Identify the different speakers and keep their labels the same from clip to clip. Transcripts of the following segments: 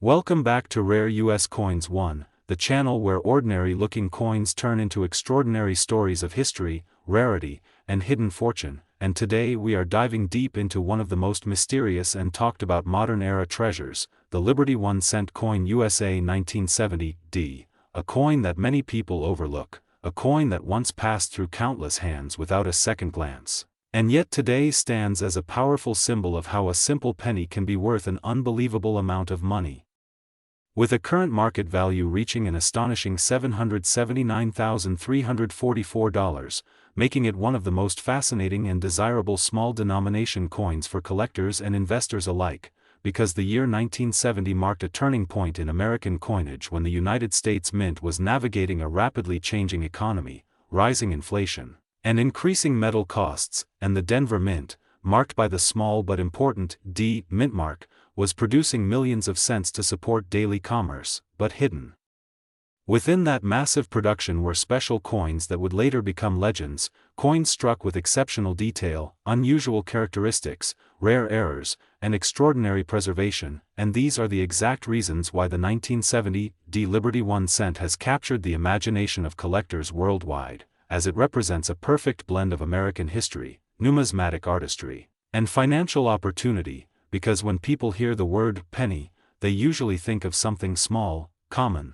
Speaker 1: Welcome back to Rare US Coins 1, the channel where ordinary-looking coins turn into extraordinary stories of history, rarity, and hidden fortune, and today we are diving deep into one of the most mysterious and talked-about modern-era treasures, the Liberty 1-cent coin USA 1970-D, a coin that many people overlook, a coin that once passed through countless hands without a second glance, and yet today stands as a powerful symbol of how a simple penny can be worth an unbelievable amount of money. With a current market value reaching an astonishing $779,344, making it one of the most fascinating and desirable small-denomination coins for collectors and investors alike, because the year 1970 marked a turning point in American coinage when the United States Mint was navigating a rapidly changing economy, rising inflation, and increasing metal costs, and the Denver Mint, marked by the small but important D mint mark, was producing millions of cents to support daily commerce, but hidden within that massive production were special coins that would later become legends, coins struck with exceptional detail, unusual characteristics, rare errors, and extraordinary preservation, and these are the exact reasons why the 1970-D Liberty 1 cent has captured the imagination of collectors worldwide, as it represents a perfect blend of American history, numismatic artistry, and financial opportunity, because when people hear the word penny, they usually think of something small, common,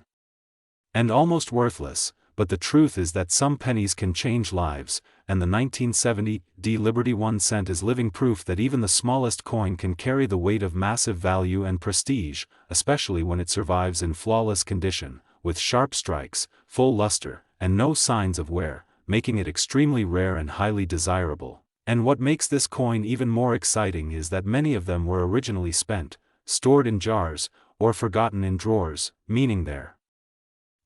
Speaker 1: and almost worthless, but the truth is that some pennies can change lives, and the 1970-D Liberty 1 cent is living proof that even the smallest coin can carry the weight of massive value and prestige, especially when it survives in flawless condition, with sharp strikes, full luster, and no signs of wear, making it extremely rare and highly desirable. And what makes this coin even more exciting is that many of them were originally spent, stored in jars, or forgotten in drawers, meaning there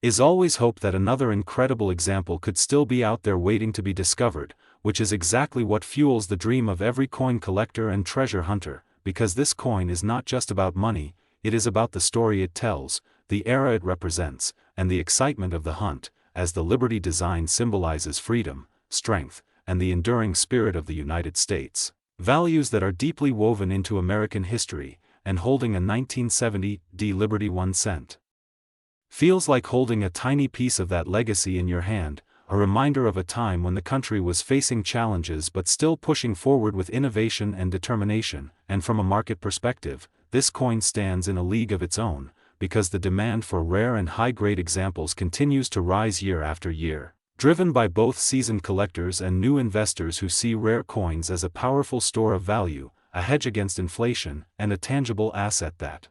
Speaker 1: is always hope that another incredible example could still be out there waiting to be discovered, which is exactly what fuels the dream of every coin collector and treasure hunter, because this coin is not just about money, it is about the story it tells, the era it represents, and the excitement of the hunt, as the Liberty design symbolizes freedom, strength, and the enduring spirit of the United States, values that are deeply woven into American history, and holding a 1970-D Liberty 1 cent feels like holding a tiny piece of that legacy in your hand, a reminder of a time when the country was facing challenges but still pushing forward with innovation and determination, and from a market perspective, this coin stands in a league of its own, because the demand for rare and high-grade examples continues to rise year after year, driven by both seasoned collectors and new investors who see rare coins as a powerful store of value, a hedge against inflation, and a tangible asset that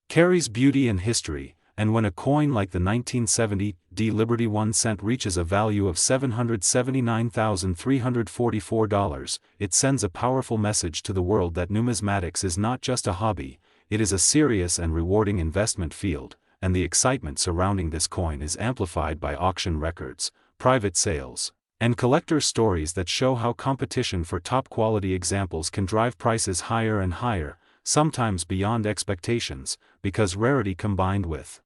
Speaker 1: carries beauty and history. And when a coin like the 1970-D Liberty 1 cent reaches a value of $779,344, it sends a powerful message to the world that numismatics is not just a hobby, it is a serious and rewarding investment field, and the excitement surrounding this coin is amplified by auction records, private sales, and collector stories that show how competition for top-quality examples can drive prices higher and higher, sometimes beyond expectations, because rarity combined with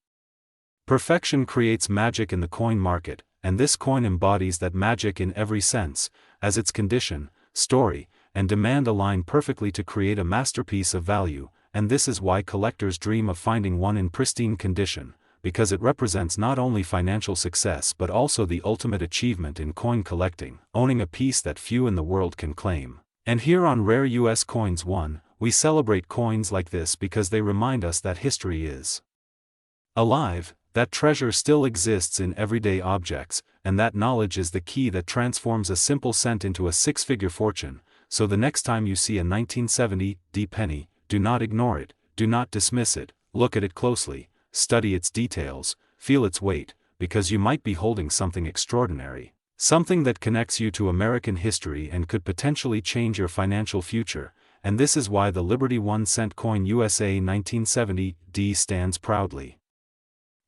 Speaker 1: perfection creates magic in the coin market, and this coin embodies that magic in every sense, as its condition, story, and demand align perfectly to create a masterpiece of value, and this is why collectors dream of finding one in pristine condition, because it represents not only financial success but also the ultimate achievement in coin collecting, owning a piece that few in the world can claim. And here on Rare US Coins 1, we celebrate coins like this because they remind us that history is alive, that treasure still exists in everyday objects, and that knowledge is the key that transforms a simple cent into a six-figure fortune. So the next time you see a 1970-D penny, do not ignore it, do not dismiss it, look at it closely, study its details, feel its weight, because you might be holding something extraordinary, something that connects you to American history and could potentially change your financial future, and this is why the Liberty 1 cent coin USA 1970-D stands proudly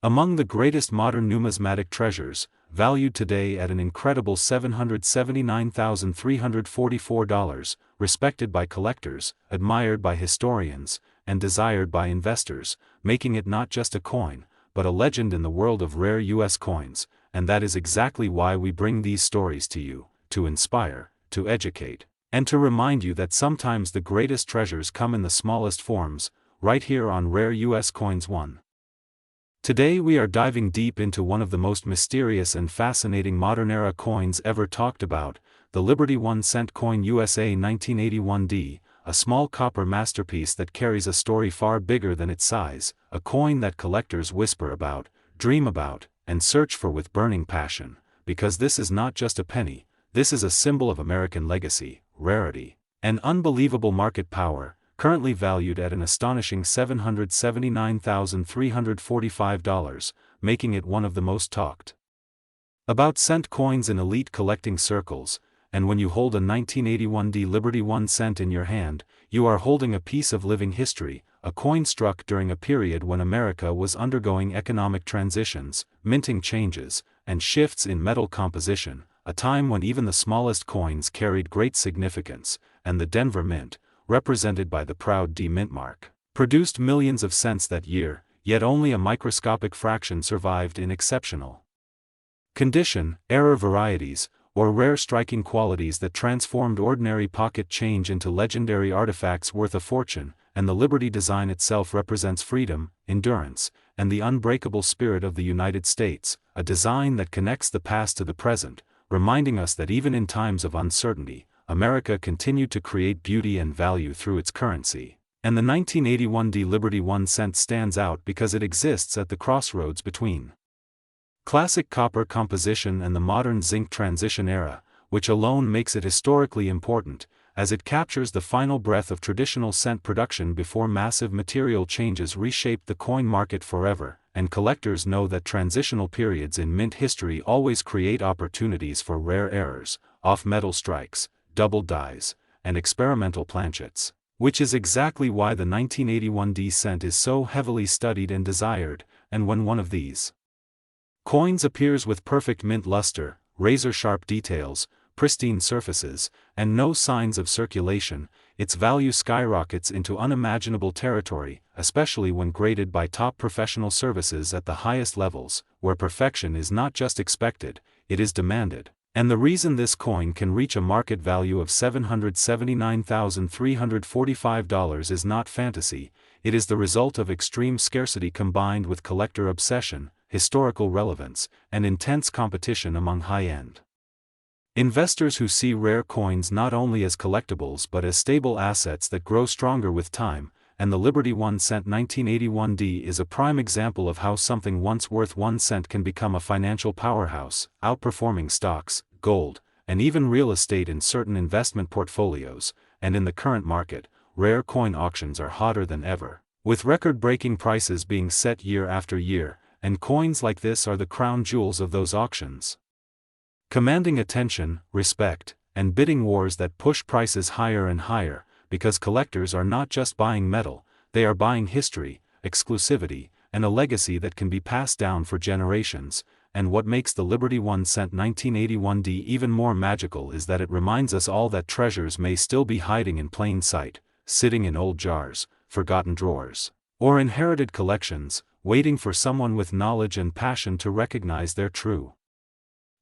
Speaker 1: among the greatest modern numismatic treasures, valued today at an incredible $779,344, respected by collectors, admired by historians, and desired by investors, making it not just a coin, but a legend in the world of rare US coins, and that is exactly why we bring these stories to you, to inspire, to educate, and to remind you that sometimes the greatest treasures come in the smallest forms, right here on Rare US Coins 1. Today we are diving deep into one of the most mysterious and fascinating modern-era coins ever talked about, the Liberty 1 cent coin USA 1981D, a small copper masterpiece that carries a story far bigger than its size, a coin that collectors whisper about, dream about, and search for with burning passion, because this is not just a penny, this is a symbol of American legacy, rarity, and unbelievable market power, currently valued at an astonishing $779,345, making it one of the most talked about cent coins in elite collecting circles. And when you hold a 1981D Liberty 1 cent in your hand, you are holding a piece of living history, a coin struck during a period when America was undergoing economic transitions, minting changes, and shifts in metal composition, a time when even the smallest coins carried great significance, and the Denver Mint, represented by the proud D Mint mark, produced millions of cents that year, yet only a microscopic fraction survived in exceptional condition, error varieties, or rare striking qualities that transformed ordinary pocket change into legendary artifacts worth a fortune, and the Liberty design itself represents freedom, endurance, and the unbreakable spirit of the United States, a design that connects the past to the present, reminding us that even in times of uncertainty, America continued to create beauty and value through its currency. And the 1981D Liberty 1 cent stands out because it exists at the crossroads between classic copper composition and the modern zinc transition era, which alone makes it historically important, as it captures the final breath of traditional cent production before massive material changes reshaped the coin market forever, and collectors know that transitional periods in mint history always create opportunities for rare errors, off-metal strikes, double dies, and experimental planchets, which is exactly why the 1981D cent is so heavily studied and desired. And when one of these coins appears with perfect mint luster, razor-sharp details, pristine surfaces, and no signs of circulation, its value skyrockets into unimaginable territory, especially when graded by top professional services at the highest levels, where perfection is not just expected, it is demanded. And the reason this coin can reach a market value of $779,345 is not fantasy, it is the result of extreme scarcity combined with collector obsession, historical relevance, and intense competition among high-end investors who see rare coins not only as collectibles but as stable assets that grow stronger with time, and the Liberty 1 cent 1981D is a prime example of how something once worth 1 cent can become a financial powerhouse, outperforming stocks, gold, and even real estate in certain investment portfolios. And in the current market, rare coin auctions are hotter than ever, with record-breaking prices being set year after year, and coins like this are the crown jewels of those auctions, commanding attention, respect, and bidding wars that push prices higher and higher, because collectors are not just buying metal, they are buying history, exclusivity, and a legacy that can be passed down for generations. And what makes the Liberty 1 cent 1981D even more magical is that it reminds us all that treasures may still be hiding in plain sight, sitting in old jars, forgotten drawers, or inherited collections, waiting for someone with knowledge and passion to recognize their true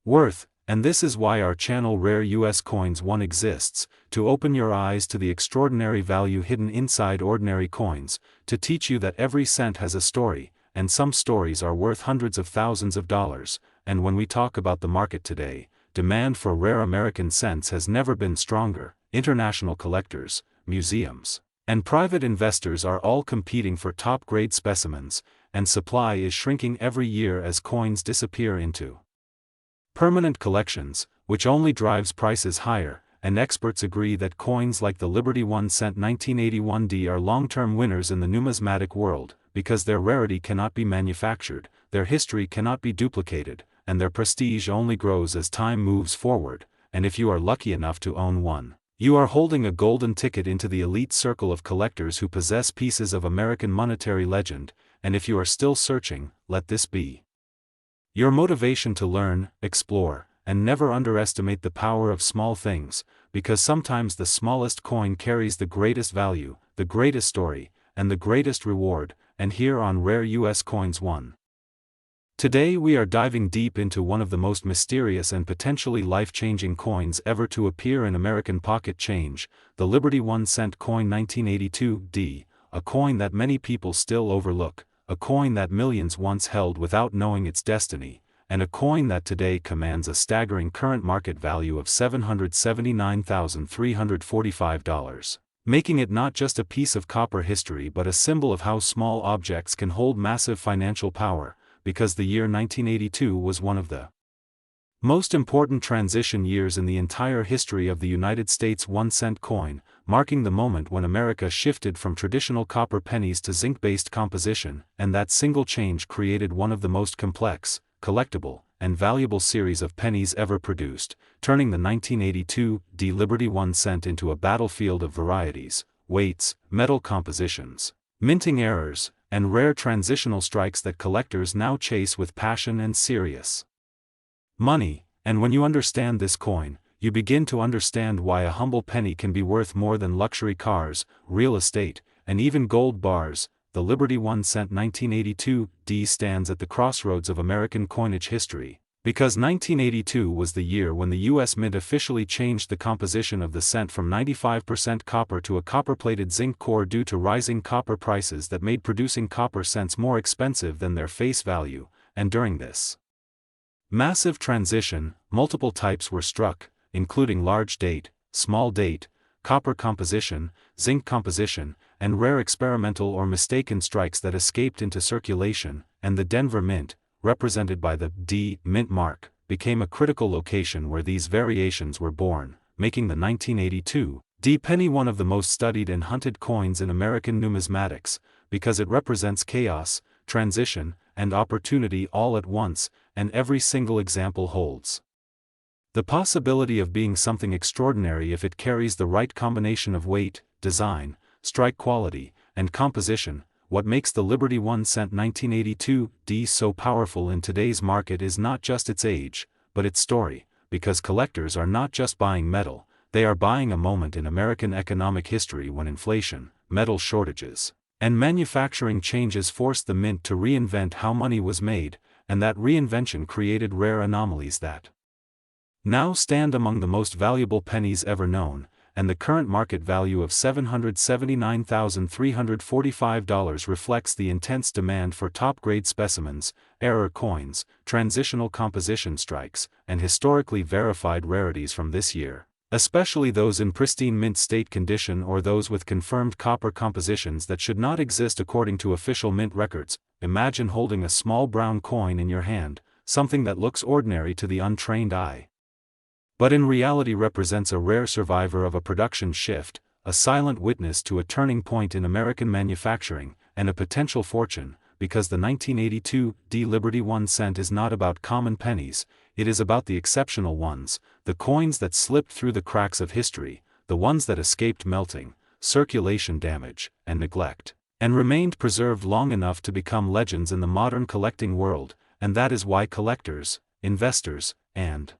Speaker 1: worth. And this is why our channel Rare US Coins 1 exists, to open your eyes to the extraordinary value hidden inside ordinary coins, to teach you that every cent has a story, and some stories are worth hundreds of thousands of dollars. And when we talk about the market today, demand for rare American cents has never been stronger. International collectors, museums, and private investors are all competing for top-grade specimens, and supply is shrinking every year as coins disappear into permanent collections, which only drives prices higher. And experts agree that coins like the Liberty 1 cent 1981D are long-term winners in the numismatic world, because their rarity cannot be manufactured, their history cannot be duplicated, and their prestige only grows as time moves forward. And if you are lucky enough to own one, you are holding a golden ticket into the elite circle of collectors who possess pieces of American monetary legend. And if you are still searching, let this be your motivation to learn, explore, and never underestimate the power of small things, because sometimes the smallest coin carries the greatest value, the greatest story, and the greatest reward. And here on Rare US Coins 1. Today we are diving deep into one of the most mysterious and potentially life-changing coins ever to appear in American pocket change, the Liberty 1 cent coin 1982D, a coin that many people still overlook, a coin that millions once held without knowing its destiny, and a coin that today commands a staggering current market value of $779,345, making it not just a piece of copper history but a symbol of how small objects can hold massive financial power, because the year 1982 was one of the most important transition years in the entire history of the United States 1-cent coin, marking the moment when America shifted from traditional copper pennies to zinc-based composition, and that single change created one of the most complex, collectible, and valuable series of pennies ever produced, turning the 1982 Liberty 1 cent into a battlefield of varieties, weights, metal compositions, minting errors, and rare transitional strikes that collectors now chase with passion and serious money. And when you understand this coin, you begin to understand why a humble penny can be worth more than luxury cars, real estate, and even gold bars. The Liberty 1 cent 1982 stands at the crossroads of American coinage history, because 1982 was the year when the U.S. Mint officially changed the composition of the cent from 95% copper to a copper-plated zinc core due to rising copper prices that made producing copper cents more expensive than their face value, and during this massive transition, multiple types were struck, including large date, small date, copper composition, zinc composition, and rare experimental or mistaken strikes that escaped into circulation, and the Denver Mint, represented by the D Mint mark, became a critical location where these variations were born, making the 1982 D penny one of the most studied and hunted coins in American numismatics, because it represents chaos, transition, and opportunity all at once, and every single example holds the possibility of being something extraordinary if it carries the right combination of weight, design, strike quality, and composition. What makes the Liberty 1 cent 1982 D so powerful in today's market is not just its age, but its story, because collectors are not just buying metal, they are buying a moment in American economic history when inflation, metal shortages, and manufacturing changes forced the mint to reinvent how money was made, and that reinvention created rare anomalies that now stand among the most valuable pennies ever known, and the current market value of $779,345 reflects the intense demand for top-grade specimens, error coins, transitional composition strikes, and historically verified rarities from this year, especially those in pristine mint state condition or those with confirmed copper compositions that should not exist according to official mint records. Imagine holding a small brown coin in your hand, something that looks ordinary to the untrained eye, but in reality represents a rare survivor of a production shift, a silent witness to a turning point in American manufacturing, and a potential fortune, because the 1982 D Liberty 1 cent is not about common pennies, it is about the exceptional ones, the coins that slipped through the cracks of history, the ones that escaped melting, circulation damage, and neglect, and remained preserved long enough to become legends in the modern collecting world, and that is why collectors, investors, and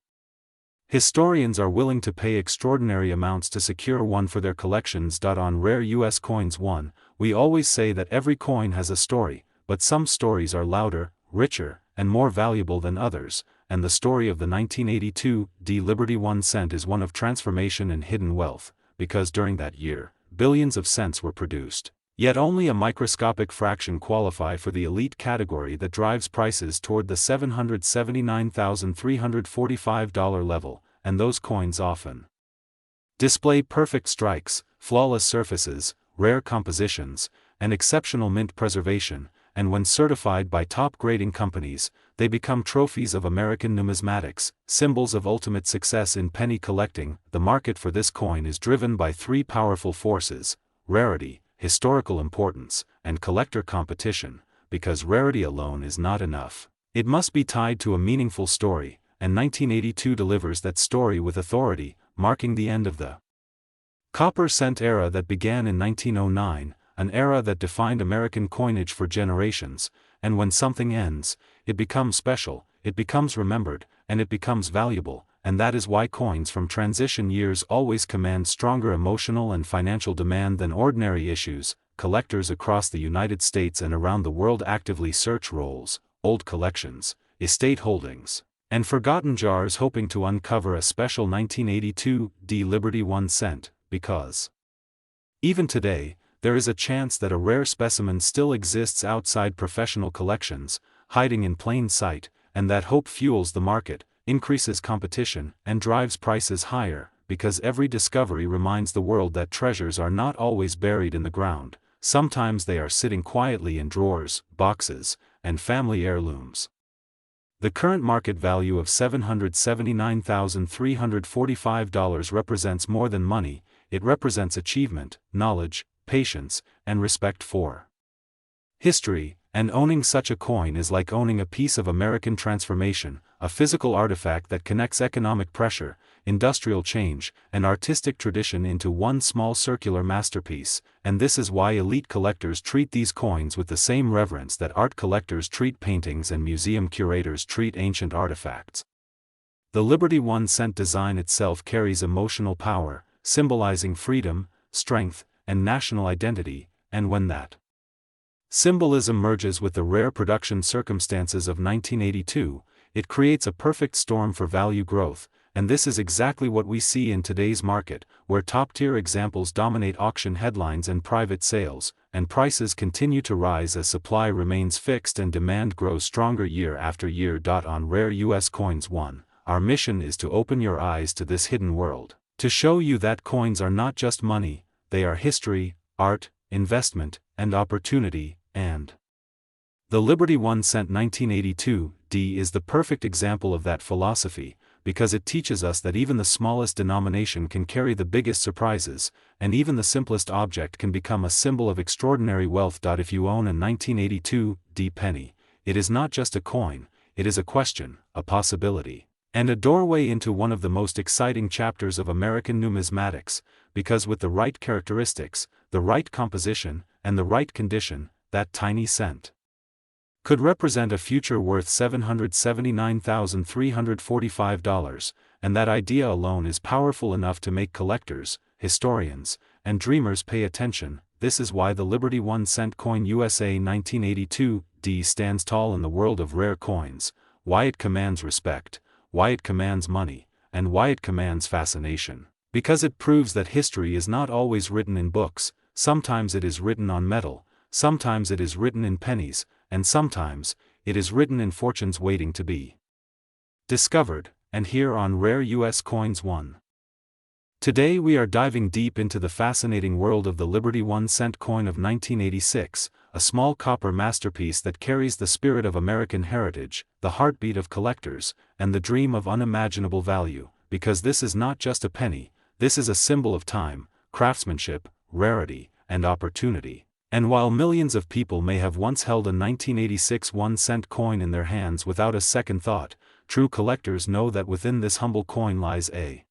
Speaker 1: historians are willing to pay extraordinary amounts to secure one for their collections. On Rare U.S. Coins 1, we always say that every coin has a story, but some stories are louder, richer, and more valuable than others, and the story of the 1982 D Liberty 1 cent is one of transformation and hidden wealth, because during that year, billions of cents were produced. Yet only a microscopic fraction qualify for the elite category that drives prices toward the $779,345 level, and those coins often display perfect strikes, flawless surfaces, rare compositions, and exceptional mint preservation, and when certified by top grading companies, they become trophies of American numismatics, symbols of ultimate success in penny collecting. The market for this coin is driven by three powerful forces: rarity, historical importance, and collector competition, because rarity alone is not enough. It must be tied to a meaningful story, and 1982 delivers that story with authority, marking the end of the copper cent era that began in 1909, an era that defined American coinage for generations, and when something ends, it becomes special, it becomes remembered, and it becomes valuable, and that is why coins from transition years always command stronger emotional and financial demand than ordinary issues. Collectors across the United States and around the world actively search rolls, old collections, estate holdings, and forgotten jars hoping to uncover a special 1982 D Liberty 1 cent, because even today, there is a chance that a rare specimen still exists outside professional collections, hiding in plain sight, and that hope fuels the market, increases competition, and drives prices higher, because every discovery reminds the world that treasures are not always buried in the ground. Sometimes they are sitting quietly in drawers, boxes, and family heirlooms. The current market value of $779,345 represents more than money, it represents achievement, knowledge, patience, and respect for history, and owning such a coin is like owning a piece of American transformation, a physical artifact that connects economic pressure, industrial change, and artistic tradition into one small circular masterpiece, and this is why elite collectors treat these coins with the same reverence that art collectors treat paintings and museum curators treat ancient artifacts. The Liberty 1 cent design itself carries emotional power, symbolizing freedom, strength, and national identity, and when that symbolism merges with the rare production circumstances of 1982, it creates a perfect storm for value growth, and this is exactly what we see in today's market, where top-tier examples dominate auction headlines and private sales, and prices continue to rise as supply remains fixed and demand grows stronger year after year. On Rare U.S. Coins 1, our mission is to open your eyes to this hidden world, to show you that coins are not just money, they are history, art, investment, and opportunity, and the Liberty 1 cent 1982D is the perfect example of that philosophy, because it teaches us that even the smallest denomination can carry the biggest surprises, and even the simplest object can become a symbol of extraordinary wealth. If you own a 1982D penny, it is not just a coin, it is a question, a possibility, and a doorway into one of the most exciting chapters of American numismatics, because with the right characteristics, the right composition, and the right condition, that tiny cent could represent a future worth $779,345, and that idea alone is powerful enough to make collectors, historians, and dreamers pay attention. This is why the Liberty 1 cent coin USA 1982D stands tall in the world of rare coins, why it commands respect, why it commands money, and why it commands fascination. Because it proves that history is not always written in books, sometimes it is written on metal, sometimes it is written in pennies, and sometimes, it is written in fortunes waiting to be discovered, and here on Rare U.S. Coins 1. Today we are diving deep into the fascinating world of the Liberty 1 cent coin of 1986, a small copper masterpiece that carries the spirit of American heritage, the heartbeat of collectors, and the dream of unimaginable value, because this is not just a penny, this is a symbol of time, craftsmanship, rarity, and opportunity. And while millions of people may have once held a 1986 1 cent coin in their hands without a second thought, true collectors know that within this humble coin lies a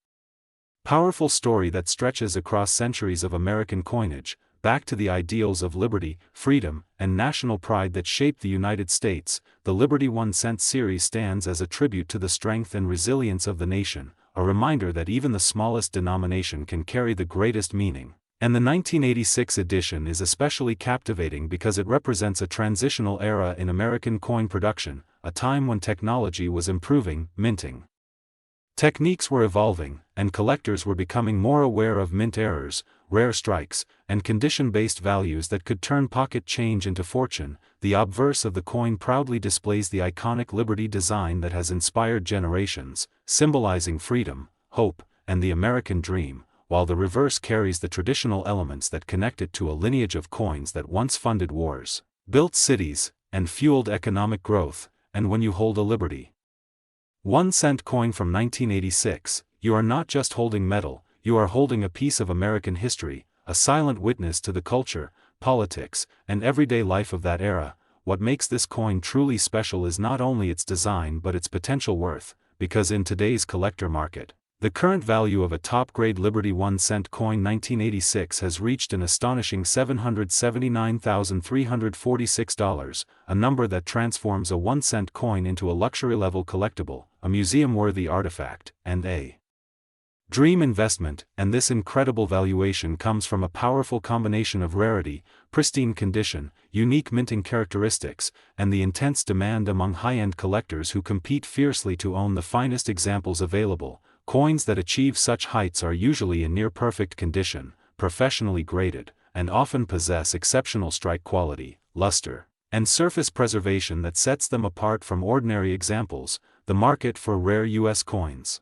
Speaker 1: powerful story that stretches across centuries of American coinage, back to the ideals of liberty, freedom, and national pride that shaped the United States. The Liberty 1 cent series stands as a tribute to the strength and resilience of the nation, a reminder that even the smallest denomination can carry the greatest meaning. And the 1986 edition is especially captivating because it represents a transitional era in American coin production, a time when technology was improving, minting techniques were evolving, and collectors were becoming more aware of mint errors, rare strikes, and condition-based values that could turn pocket change into fortune. The obverse of the coin proudly displays the iconic Liberty design that has inspired generations, symbolizing freedom, hope, and the American dream, while the reverse carries the traditional elements that connect it to a lineage of coins that once funded wars, built cities, and fueled economic growth. And when you hold a Liberty 1 cent coin from 1986, you are not just holding metal, you are holding a piece of American history, a silent witness to the culture, politics, and everyday life of that era. What makes this coin truly special is not only its design but its potential worth, because in today's collector market, the current value of a top-grade Liberty 1 cent coin 1986 has reached an astonishing $779,346, a number that transforms a 1 cent coin into a luxury-level collectible, a museum-worthy artifact, and a dream investment. And this incredible valuation comes from a powerful combination of rarity, pristine condition, unique minting characteristics, and the intense demand among high-end collectors who compete fiercely to own the finest examples available. Coins that achieve such heights are usually in near-perfect condition, professionally graded, and often possess exceptional strike quality, luster, and surface preservation that sets them apart from ordinary examples. The market for rare U.S. coins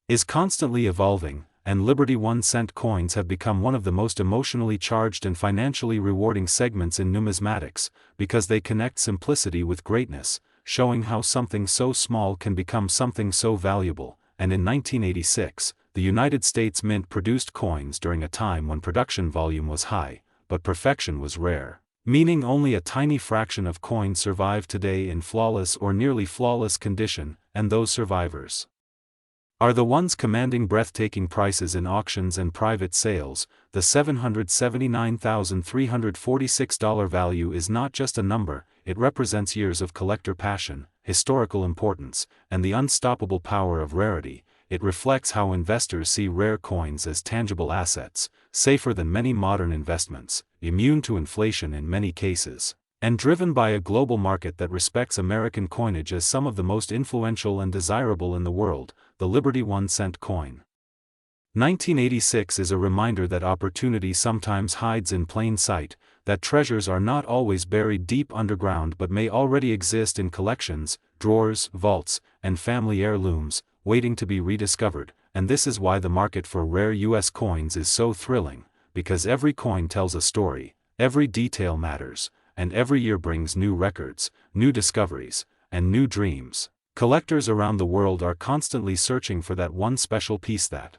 Speaker 1: is constantly evolving, and Liberty 1-cent coins have become one of the most emotionally charged and financially rewarding segments in numismatics, because they connect simplicity with greatness, showing how something so small can become something so valuable. And in 1986, the United States Mint produced coins during a time when production volume was high, but perfection was rare, meaning only a tiny fraction of coins survive today in flawless or nearly flawless condition, and those survivors are the ones commanding breathtaking prices in auctions and private sales. The $779,346 value is not just a number, it represents years of collector passion, historical importance, and the unstoppable power of rarity. It reflects how investors see rare coins as tangible assets, safer than many modern investments, immune to inflation in many cases, and driven by a global market that respects American coinage as some of the most influential and desirable in the world. The Liberty 1-cent coin. 1986 is a reminder that opportunity sometimes hides in plain sight, that treasures are not always buried deep underground but may already exist in collections, drawers, vaults, and family heirlooms, waiting to be rediscovered. And this is why the market for rare U.S. coins is so thrilling, because every coin tells a story, every detail matters, and every year brings new records, new discoveries, and new dreams. Collectors around the world are constantly searching for that one special piece that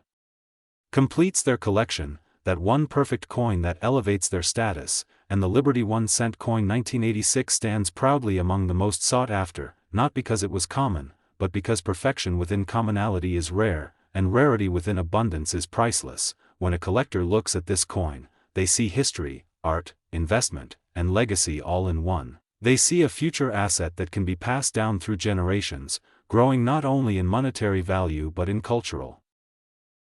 Speaker 1: completes their collection, that one perfect coin that elevates their status, and the Liberty 1-cent coin 1986 stands proudly among the most sought after, not because it was common, but because perfection within commonality is rare, and rarity within abundance is priceless. When a collector looks at this coin, they see history, art, investment, and legacy all in one. They see a future asset that can be passed down through generations, growing not only in monetary value but in cultural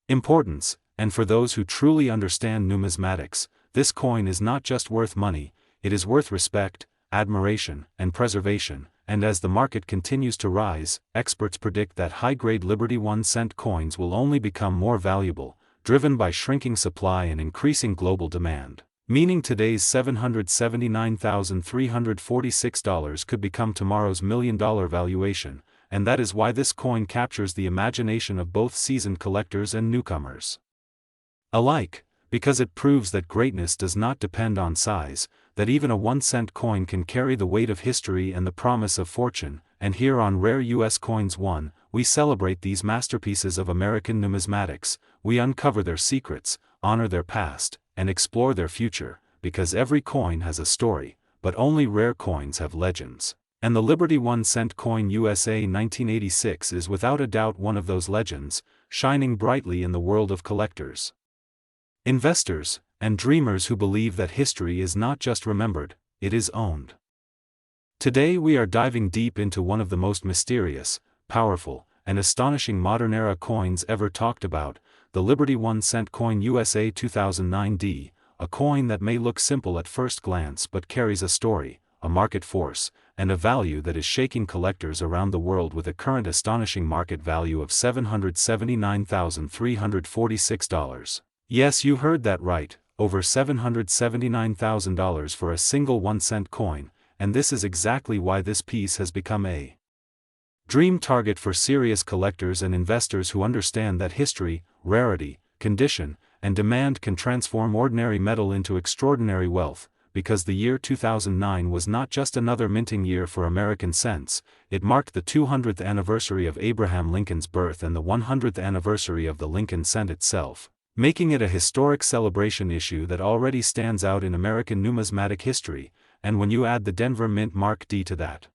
Speaker 1: importance. And for those who truly understand numismatics, this coin is not just worth money, it is worth respect, admiration, and preservation. And as the market continues to rise, experts predict that high-grade Liberty 1-cent coins will only become more valuable, driven by shrinking supply and increasing global demand. Meaning today's $779,346 could become tomorrow's million-dollar valuation, and that is why this coin captures the imagination of both seasoned collectors and newcomers alike, because it proves that greatness does not depend on size, that even a 1-cent coin can carry the weight of history and the promise of fortune. And here on Rare U.S. Coins 1, we celebrate these masterpieces of American numismatics. We uncover their secrets, honor their past, and explore their future, because every coin has a story, but only rare coins have legends. And the Liberty 1-cent coin USA 1986 is without a doubt one of those legends, shining brightly in the world of collectors, investors, and dreamers who believe that history is not just remembered, it is owned. Today we are diving deep into one of the most mysterious, powerful, and astonishing modern-era coins ever talked about, the Liberty 1-cent coin USA 2009D, a coin that may look simple at first glance but carries a story, a market force, and a value that is shaking collectors around the world with a current astonishing market value of $779,346. Yes, you heard that right, over $779,000 for a single 1-cent coin, and this is exactly why this piece has become a dream target for serious collectors and investors who understand that history, rarity, condition, and demand can transform ordinary metal into extraordinary wealth. Because the year 2009 was not just another minting year for American cents, it marked the 200th anniversary of Abraham Lincoln's birth and the 100th anniversary of the Lincoln cent itself, making it a historic celebration issue that already stands out in American numismatic history. And when you add the Denver Mint Mark D to that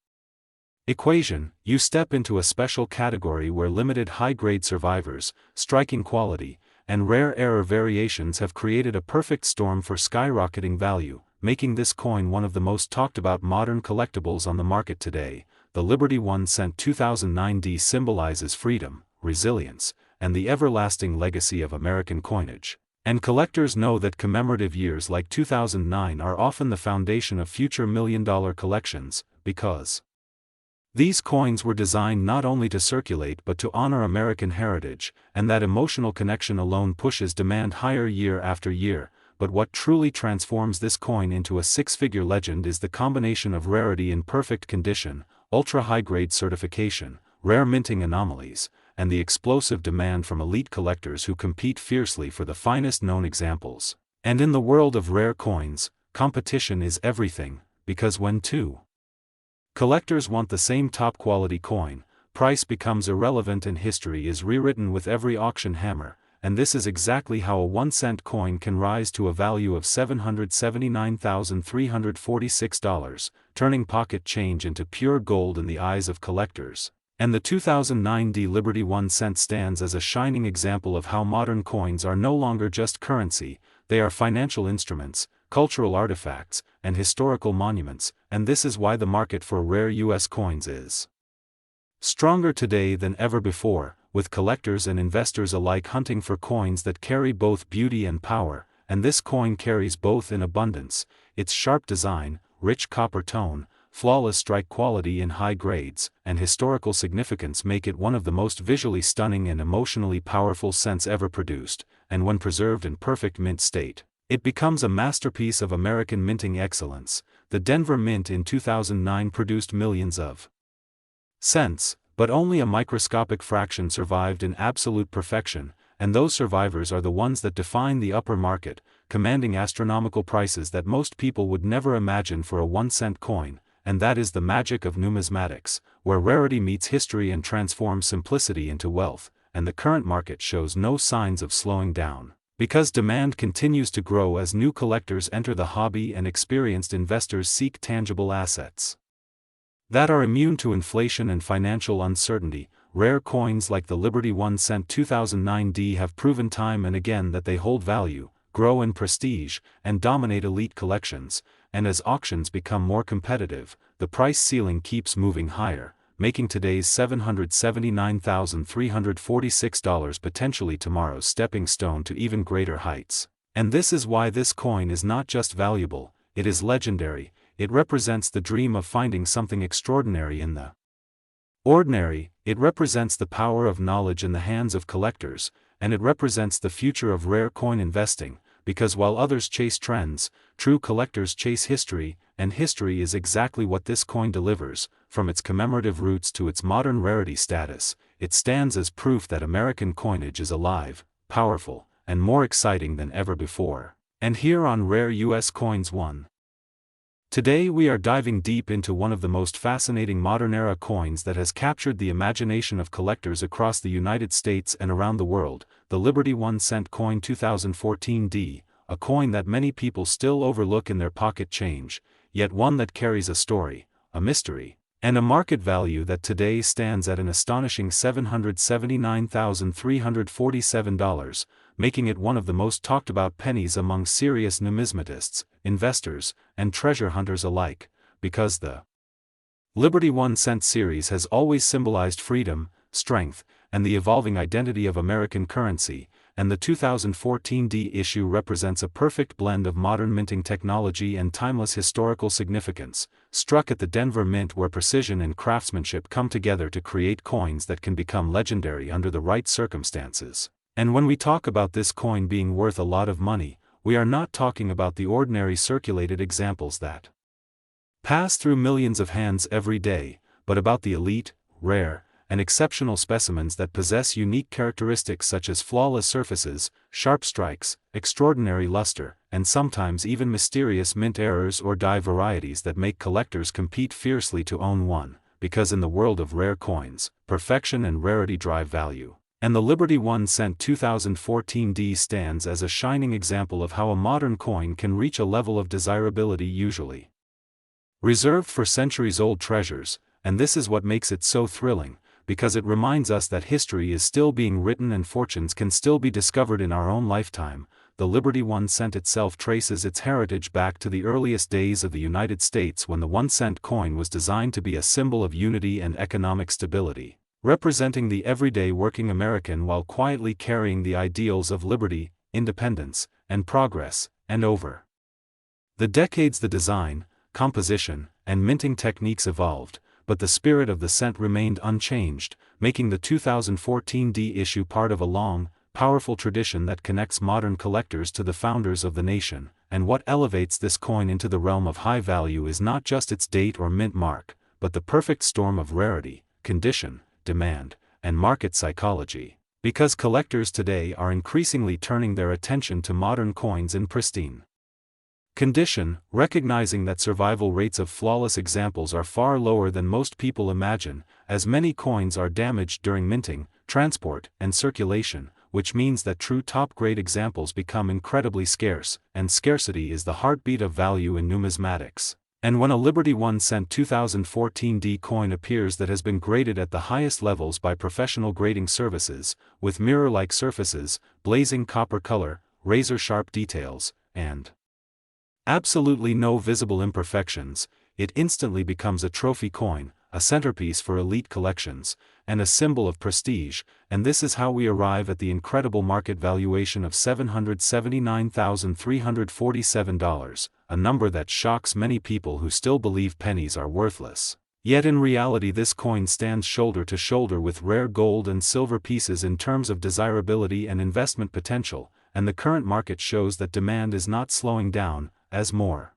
Speaker 1: equation, you step into a special category where limited high-grade survivors, striking quality, and rare error variations have created a perfect storm for skyrocketing value, making this coin one of the most talked-about modern collectibles on the market today. The Liberty 1-cent 2009D symbolizes freedom, resilience, and the everlasting legacy of American coinage. And collectors know that commemorative years like 2009 are often the foundation of future million-dollar collections, because these coins were designed not only to circulate but to honor American heritage, and that emotional connection alone pushes demand higher year after year. but what truly transforms this coin into a six-figure legend is the combination of rarity in perfect condition, ultra-high-grade certification, rare minting anomalies, and the explosive demand from elite collectors who compete fiercely for the finest known examples. And in the world of rare coins, competition is everything, because when two collectors want the same top-quality coin, price becomes irrelevant and history is rewritten with every auction hammer, and this is exactly how a 1-cent coin can rise to a value of $779,346, turning pocket change into pure gold in the eyes of collectors. And the 2009 Liberty 1 cent stands as a shining example of how modern coins are no longer just currency, they are financial instruments, cultural artifacts, and historical monuments, and this is why the market for rare U.S. coins is stronger today than ever before, with collectors and investors alike hunting for coins that carry both beauty and power, and this coin carries both in abundance. Its sharp design, rich copper tone, flawless strike quality in high grades, and historical significance make it one of the most visually stunning and emotionally powerful cents ever produced, and when preserved in perfect mint state, it becomes a masterpiece of American minting excellence. The Denver Mint in 2009 produced millions of cents, but only a microscopic fraction survived in absolute perfection, and those survivors are the ones that define the upper market, commanding astronomical prices that most people would never imagine for a 1-cent coin, and that is the magic of numismatics, where rarity meets history and transforms simplicity into wealth, and the current market shows no signs of slowing down, because demand continues to grow as new collectors enter the hobby and experienced investors seek tangible assets that are immune to inflation and financial uncertainty. Rare coins like the Liberty 1 cent 2009 have proven time and again that they hold value, grow in prestige, and dominate elite collections, and as auctions become more competitive, the price ceiling keeps moving higher, making today's $779,346 potentially tomorrow's stepping stone to even greater heights. And this is why this coin is not just valuable, it is legendary. It represents the dream of finding something extraordinary in the ordinary, it represents the power of knowledge in the hands of collectors, and it represents the future of rare coin investing, because while others chase trends, true collectors chase history, and history is exactly what this coin delivers. From its commemorative roots to its modern rarity status, it stands as proof that American coinage is alive, powerful, and more exciting than ever before. And here on Rare U.S. Coins 1. Today we are diving deep into one of the most fascinating modern-era coins that has captured the imagination of collectors across the United States and around the world, the Liberty 1 cent coin 2014, a coin that many people still overlook in their pocket change, yet one that carries a story, a mystery, and a market value that today stands at an astonishing $779,347, making it one of the most talked-about pennies among serious numismatists, investors, and treasure hunters alike, because the Liberty 1 cent series has always symbolized freedom, strength, and the evolving identity of American currency, and the 2014 issue represents a perfect blend of modern minting technology and timeless historical significance, struck at the Denver Mint where precision and craftsmanship come together to create coins that can become legendary under the right circumstances. And when we talk about this coin being worth a lot of money, we are not talking about the ordinary circulated examples that pass through millions of hands every day, but about the elite, rare, and exceptional specimens that possess unique characteristics such as flawless surfaces, sharp strikes, extraordinary luster, and sometimes even mysterious mint errors or die varieties that make collectors compete fiercely to own one, because in the world of rare coins, perfection and rarity drive value. And the Liberty 1 cent 2014 stands as a shining example of how a modern coin can reach a level of desirability usually reserved for centuries-old treasures, and this is what makes it so thrilling, because it reminds us that history is still being written and fortunes can still be discovered in our own lifetime. The Liberty 1 cent itself traces its heritage back to the earliest days of the United States when the 1 cent coin was designed to be a symbol of unity and economic stability, representing the everyday working American while quietly carrying the ideals of liberty, independence, and progress. And over the decades the design, composition, and minting techniques evolved, but the spirit of the cent remained unchanged, making the 2014 issue part of a long, powerful tradition that connects modern collectors to the founders of the nation, and what elevates this coin into the realm of high value is not just its date or mint mark, but the perfect storm of rarity, condition, demand, and market psychology. Because collectors today are increasingly turning their attention to modern coins in pristine condition, recognizing that survival rates of flawless examples are far lower than most people imagine, as many coins are damaged during minting, transport, and circulation, which means that true top-grade examples become incredibly scarce, and scarcity is the heartbeat of value in numismatics. And when a Liberty 1 cent 2014 D coin appears that has been graded at the highest levels by professional grading services, with mirror-like surfaces, blazing copper color, razor-sharp details, and absolutely no visible imperfections, it instantly becomes a trophy coin, a centerpiece for elite collections, and a symbol of prestige, and this is how we arrive at the incredible market valuation of $779,347, a number that shocks many people who still believe pennies are worthless. Yet in reality this coin stands shoulder to shoulder with rare gold and silver pieces in terms of desirability and investment potential, and the current market shows that demand is not slowing down, as more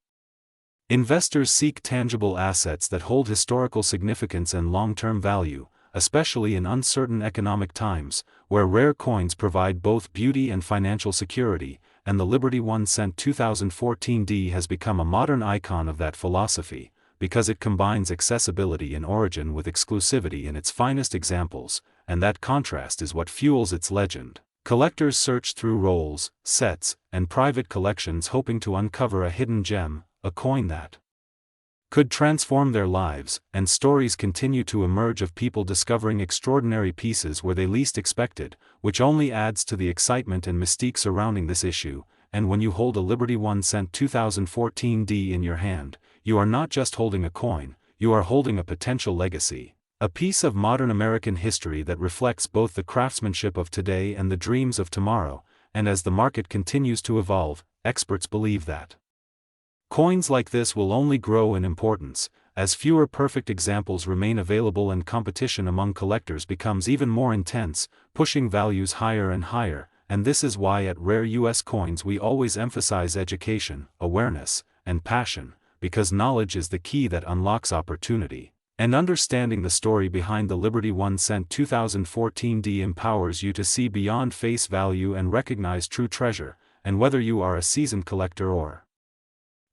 Speaker 1: investors seek tangible assets that hold historical significance and long-term value, especially in uncertain economic times, where rare coins provide both beauty and financial security, and the Liberty 1 cent 2014 D has become a modern icon of that philosophy, because it combines accessibility in origin with exclusivity in its finest examples, and that contrast is what fuels its legend. Collectors search through rolls, sets, and private collections hoping to uncover a hidden gem, a coin that could transform their lives, and stories continue to emerge of people discovering extraordinary pieces where they least expected, which only adds to the excitement and mystique surrounding this issue. And when you hold a Liberty 1 cent 2014 D in your hand, you are not just holding a coin, you are holding a potential legacy. A piece of modern American history that reflects both the craftsmanship of today and the dreams of tomorrow, and as the market continues to evolve, experts believe that coins like this will only grow in importance, as fewer perfect examples remain available and competition among collectors becomes even more intense, pushing values higher and higher, and this is why at Rare US Coins we always emphasize education, awareness, and passion, because knowledge is the key that unlocks opportunity. And understanding the story behind the Liberty 1 cent 2014 D empowers you to see beyond face value and recognize true treasure, and whether you are a seasoned collector or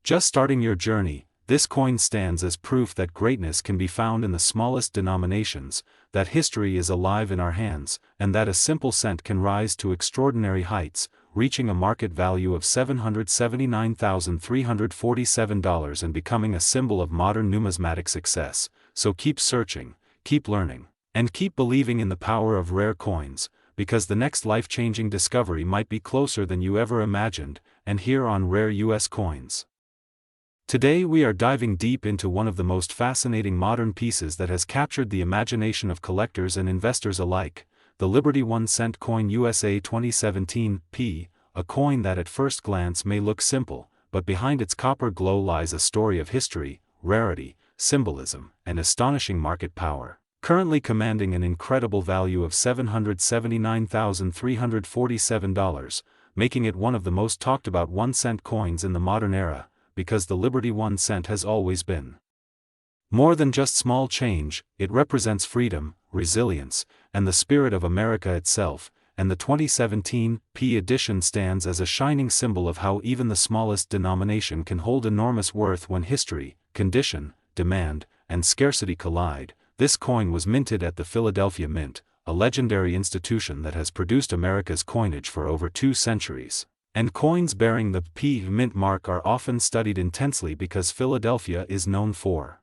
Speaker 1: just starting your journey, this coin stands as proof that greatness can be found in the smallest denominations, that history is alive in our hands, and that a simple cent can rise to extraordinary heights, reaching a market value of $779,347 and becoming a symbol of modern numismatic success. So keep searching, keep learning, and keep believing in the power of rare coins, because the next life-changing discovery might be closer than you ever imagined, and here on Rare US Coins. Today we are diving deep into one of the most fascinating modern pieces that has captured the imagination of collectors and investors alike, the Liberty 1 cent coin USA 2017 P, a coin that at first glance may look simple, but behind its copper glow lies a story of history, rarity, symbolism, and astonishing market power, currently commanding an incredible value of $779,347, making it one of the most talked about 1 cent coins in the modern era, because the Liberty 1 cent has always been more than just small change. It represents freedom, resilience, and the spirit of America itself, and the 2017 P edition stands as a shining symbol of how even the smallest denomination can hold enormous worth when history, condition, demand, and scarcity collide. This coin was minted at the Philadelphia Mint, a legendary institution that has produced America's coinage for over 2 centuries. And coins bearing the P mint mark are often studied intensely because Philadelphia is known for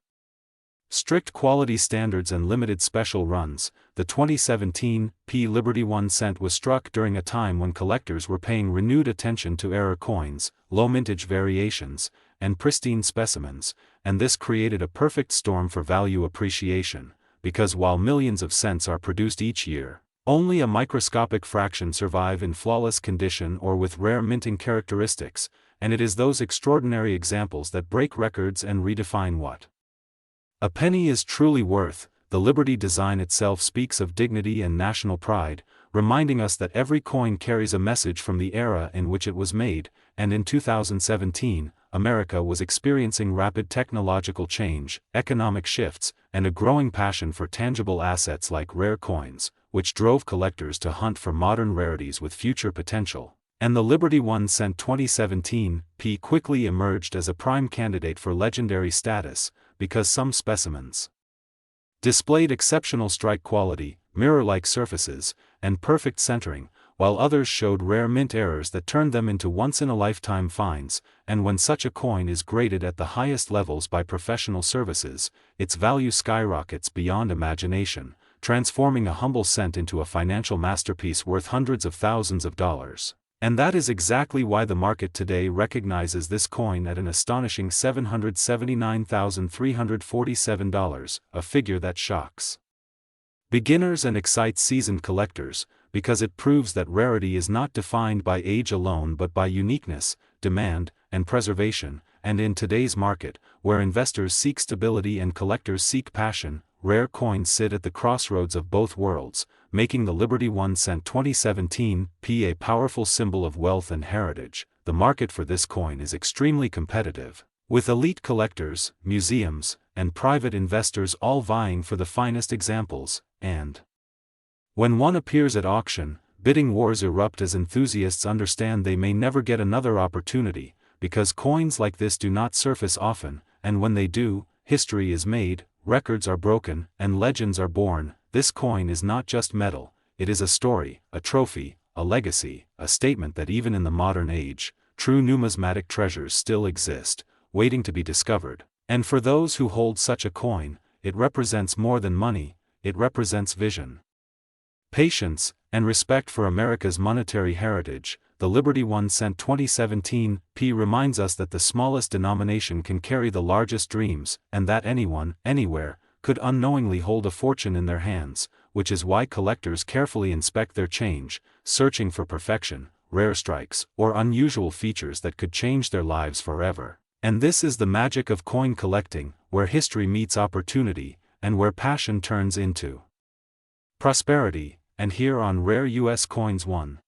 Speaker 1: strict quality standards and limited special runs. The 2017 P Liberty 1 cent was struck during a time when collectors were paying renewed attention to error coins, low mintage variations, and pristine specimens, and this created a perfect storm for value appreciation, because while millions of cents are produced each year, only a microscopic fraction survive in flawless condition or with rare minting characteristics, and it is those extraordinary examples that break records and redefine what a penny is truly worth, the Liberty design itself speaks of dignity and national pride, reminding us that every coin carries a message from the era in which it was made. And in 2017, America was experiencing rapid technological change, economic shifts, and a growing passion for tangible assets like rare coins, which drove collectors to hunt for modern rarities with future potential. And the Liberty 1 cent 2017 P quickly emerged as a prime candidate for legendary status, because some specimens displayed exceptional strike quality, mirror-like surfaces, and perfect centering, while others showed rare mint errors that turned them into once-in-a-lifetime finds. And when such a coin is graded at the highest levels by professional services, its value skyrockets beyond imagination, transforming a humble cent into a financial masterpiece worth hundreds of thousands of dollars. And that is exactly why the market today recognizes this coin at an astonishing $779,347, a figure that shocks beginners and excites seasoned collectors, because it proves that rarity is not defined by age alone but by uniqueness, demand, and preservation. And in today's market, where investors seek stability and collectors seek passion, rare coins sit at the crossroads of both worlds, making the Liberty 1 cent 2017 P a powerful symbol of wealth and heritage. The market for this coin is extremely competitive, with elite collectors, museums, and private investors all vying for the finest examples. And when one appears at auction, bidding wars erupt as enthusiasts understand they may never get another opportunity, because coins like this do not surface often, and when they do, history is made, records are broken, and legends are born. This coin is not just metal, it is a story, a trophy, a legacy, a statement that even in the modern age, true numismatic treasures still exist, waiting to be discovered. And for those who hold such a coin, it represents more than money, it represents vision, patience, and respect for America's monetary heritage. The Liberty 1 cent 2017 P reminds us that the smallest denomination can carry the largest dreams, and that anyone, anywhere, could unknowingly hold a fortune in their hands, which is why collectors carefully inspect their change, searching for perfection, rare strikes, or unusual features that could change their lives forever. And this is the magic of coin collecting, where history meets opportunity, and where passion turns into prosperity. And here on Rare U.S. Coins 1.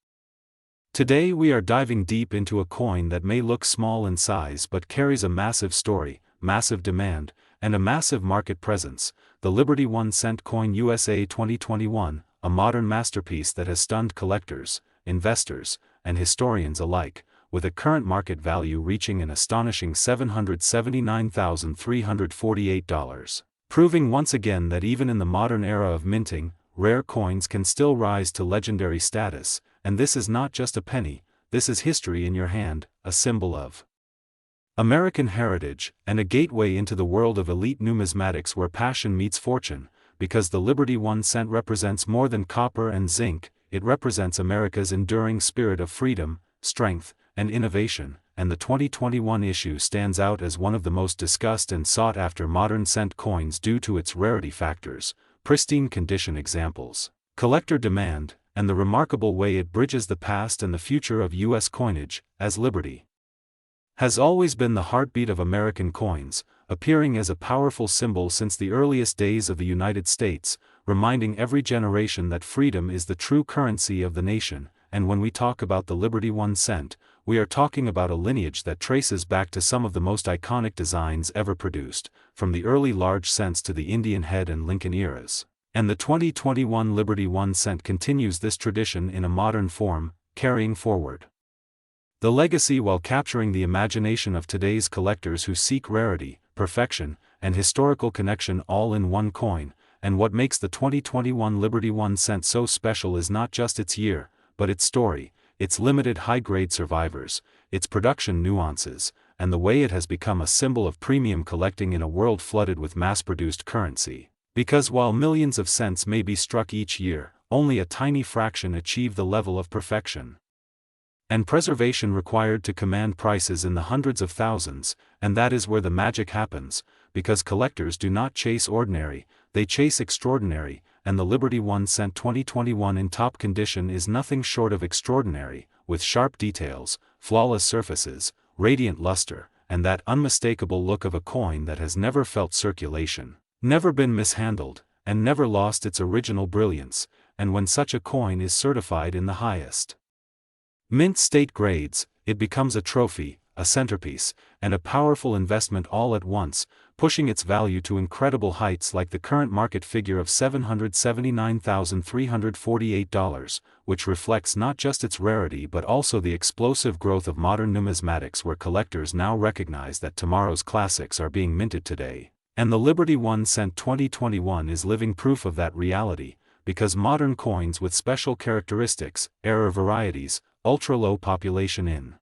Speaker 1: Today we are diving deep into a coin that may look small in size but carries a massive story, massive demand, and a massive market presence. The Liberty 1 cent coin USA 2021, a modern masterpiece that has stunned collectors, investors, and historians alike, with a current market value reaching an astonishing $779,348, proving once again that even in the modern era of minting, rare coins can still rise to legendary status. And this is not just a penny, this is history in your hand, a symbol of American heritage, and a gateway into the world of elite numismatics where passion meets fortune. Because the Liberty 1 cent represents more than copper and zinc, it represents America's enduring spirit of freedom, strength, and innovation. And the 2021 issue stands out as one of the most discussed and sought-after modern cent coins due to its rarity factors, pristine condition examples, collector demand, and the remarkable way it bridges the past and the future of U.S. coinage. As Liberty has always been the heartbeat of American coins, appearing as a powerful symbol since the earliest days of the United States, reminding every generation that freedom is the true currency of the nation. And when we talk about the Liberty 1 cent, we are talking about a lineage that traces back to some of the most iconic designs ever produced, from the early large cents to the Indian head and Lincoln eras. And the 2021 Liberty 1 cent continues this tradition in a modern form, carrying forward the legacy while capturing the imagination of today's collectors who seek rarity, perfection, and historical connection all in one coin. And what makes the 2021 Liberty 1 cent so special is not just its year, but its story, its limited high-grade survivors, its production nuances, and the way it has become a symbol of premium collecting in a world flooded with mass-produced currency. Because while millions of cents may be struck each year, only a tiny fraction achieve the level of perfection and preservation required to command prices in the hundreds of thousands. And that is where the magic happens, because collectors do not chase ordinary, they chase extraordinary. And the Liberty 1 cent 2021 in top condition is nothing short of extraordinary, with sharp details, flawless surfaces, radiant luster, and that unmistakable look of a coin that has never felt circulation, never been mishandled, and never lost its original brilliance, and when such a coin is certified in the highest mint state grades, it becomes a trophy, a centerpiece, and a powerful investment all at once, pushing its value to incredible heights like the current market figure of $779,348, which reflects not just its rarity but also the explosive growth of modern numismatics, where collectors now recognize that tomorrow's classics are being minted today. And the Liberty 1 cent 2021 is living proof of that reality, because modern coins with special characteristics, rare varieties, ultra-low population in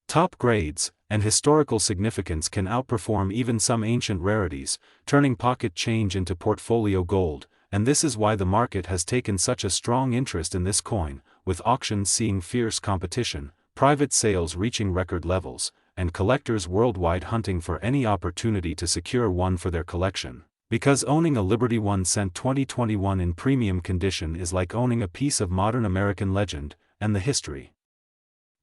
Speaker 1: top grades, and historical significance can outperform even some ancient rarities, turning pocket change into portfolio gold, and this is why the market has taken such a strong interest in this coin, with auctions seeing fierce competition, private sales reaching record levels, and collectors worldwide hunting for any opportunity to secure one for their collection. Because owning a Liberty 1 cent 2021 in premium condition is like owning a piece of modern American legend, and the history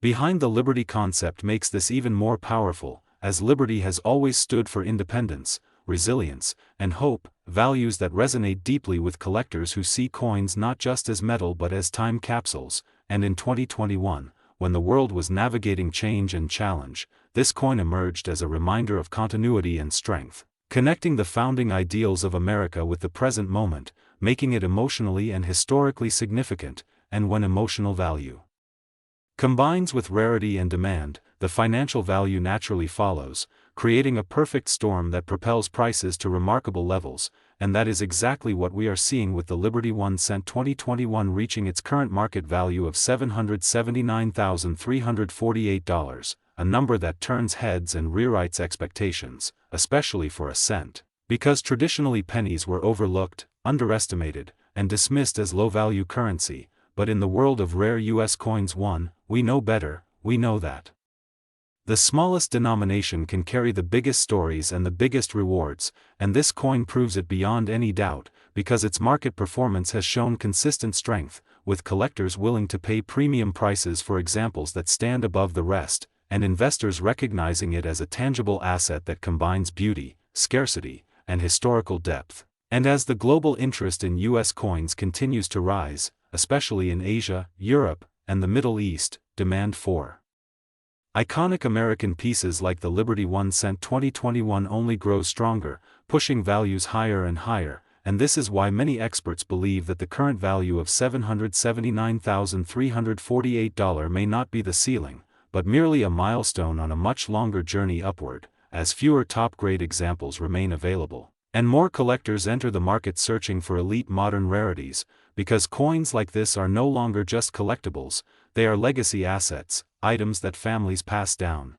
Speaker 1: behind the Liberty concept makes this even more powerful, as Liberty has always stood for independence, resilience, and hope, values that resonate deeply with collectors who see coins not just as metal but as time capsules, and in 2021, when the world was navigating change and challenge, this coin emerged as a reminder of continuity and strength, connecting the founding ideals of America with the present moment, making it emotionally and historically significant, and when emotional value combines with rarity and demand, the financial value naturally follows, creating a perfect storm that propels prices to remarkable levels, and that is exactly what we are seeing with the Liberty 1 cent 2021 reaching its current market value of $779,348, a number that turns heads and rewrites expectations, especially for a cent, because traditionally pennies were overlooked, underestimated, and dismissed as low-value currency. But in the world of rare U.S. coins, we know better, we know that the smallest denomination can carry the biggest stories and the biggest rewards, and this coin proves it beyond any doubt, because its market performance has shown consistent strength, with collectors willing to pay premium prices for examples that stand above the rest, and investors recognizing it as a tangible asset that combines beauty, scarcity, and historical depth. And as the global interest in U.S. coins continues to rise, especially in Asia, Europe, and the Middle East, demand for iconic American pieces like the Liberty 1 cent 2021 only grows stronger, pushing values higher and higher, and this is why many experts believe that the current value of $779,348 may not be the ceiling, but merely a milestone on a much longer journey upward, as fewer top-grade examples remain available, and more collectors enter the market searching for elite modern rarities, because coins like this are no longer just collectibles, they are legacy assets, items that families pass down,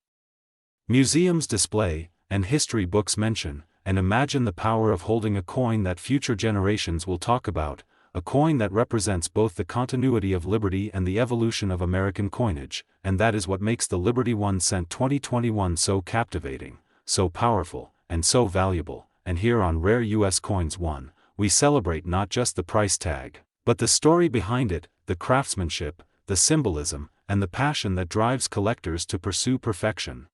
Speaker 1: museums display, and history books mention, and imagine the power of holding a coin that future generations will talk about, a coin that represents both the continuity of liberty and the evolution of American coinage, and that is what makes the Liberty 1 cent 2021 so captivating, so powerful, and so valuable. And here on Rare U.S. Coins 1, we celebrate not just the price tag, but the story behind it, the craftsmanship, the symbolism, and the passion that drives collectors to pursue perfection.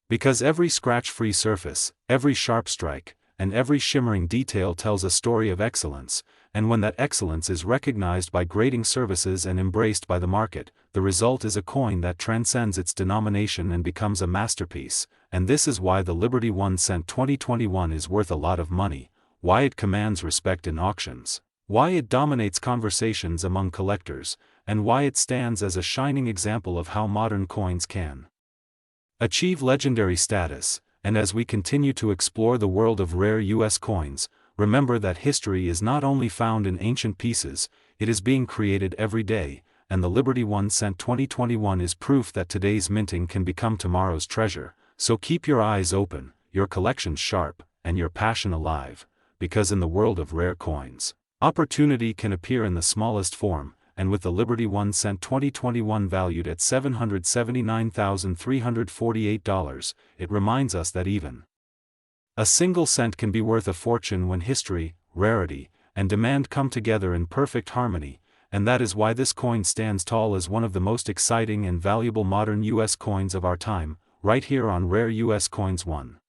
Speaker 1: Because every scratch-free surface, every sharp strike, and every shimmering detail tells a story of excellence, and when that excellence is recognized by grading services and embraced by the market, the result is a coin that transcends its denomination and becomes a masterpiece, and this is why the Liberty 1 cent 2021 is worth a lot of money, why it commands respect in auctions, why it dominates conversations among collectors, and why it stands as a shining example of how modern coins can achieve legendary status. And as we continue to explore the world of rare U.S. coins, remember that history is not only found in ancient pieces, it is being created every day, and the Liberty 1 cent 2021 is proof that today's minting can become tomorrow's treasure. So keep your eyes open, your collection sharp, and your passion alive, because in the world of rare coins, opportunity can appear in the smallest form, and with the Liberty 1 cent 2021 valued at $779,348, it reminds us that even a single cent can be worth a fortune when history, rarity, and demand come together in perfect harmony, and that is why this coin stands tall as one of the most exciting and valuable modern U.S. coins of our time, right here on Rare U.S. Coins 1.